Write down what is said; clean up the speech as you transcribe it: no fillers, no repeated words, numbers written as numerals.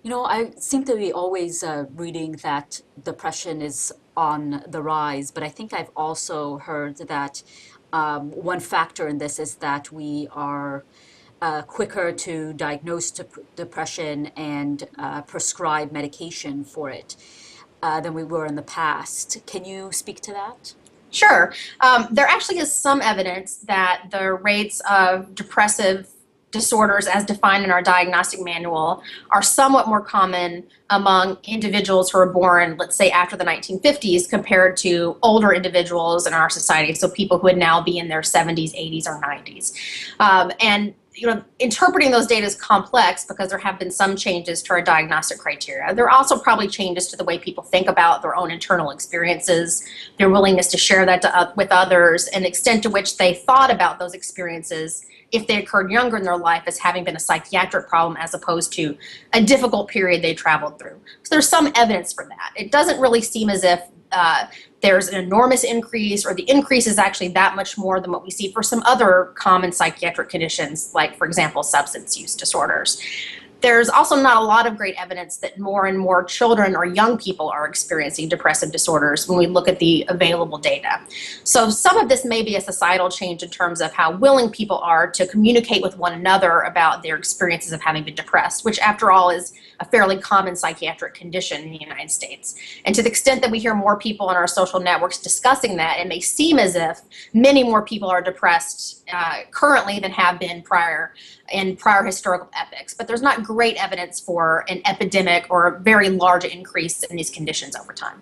I seem to be always reading that depression is on the rise, but I think I've also heard that one factor in this is that we are quicker to diagnose depression and prescribe medication for it than we were in the past. Can you speak to that? Sure. There actually is some evidence that the rates of depressive disorders as defined in our diagnostic manual are somewhat more common among individuals who are born, let's say, after the 1950s compared to older individuals in our society, so people who would now be in their 70s, 80s, or 90s. And interpreting those data is complex because there have been some changes to our diagnostic criteria. There are also probably changes to the way people think about their own internal experiences, their willingness to share that with others, and the extent to which they thought about those experiences if they occurred younger in their life as having been a psychiatric problem as opposed to a difficult period they traveled through. So there's some evidence for that. It doesn't really seem as if there's an enormous increase, or the increase is actually that much more than what we see for some other common psychiatric conditions, like, for example, substance use disorders. There's also not a lot of great evidence that more and more children or young people are experiencing depressive disorders when we look at the available data. So some of this may be a societal change in terms of how willing people are to communicate with one another about their experiences of having been depressed, which after all is a fairly common psychiatric condition in the United States. And to the extent that we hear more people on our social networks discussing that, it may seem as if many more people are depressed currently than have been in prior historical epochs. But there's not great evidence for an epidemic or a very large increase in these conditions over time.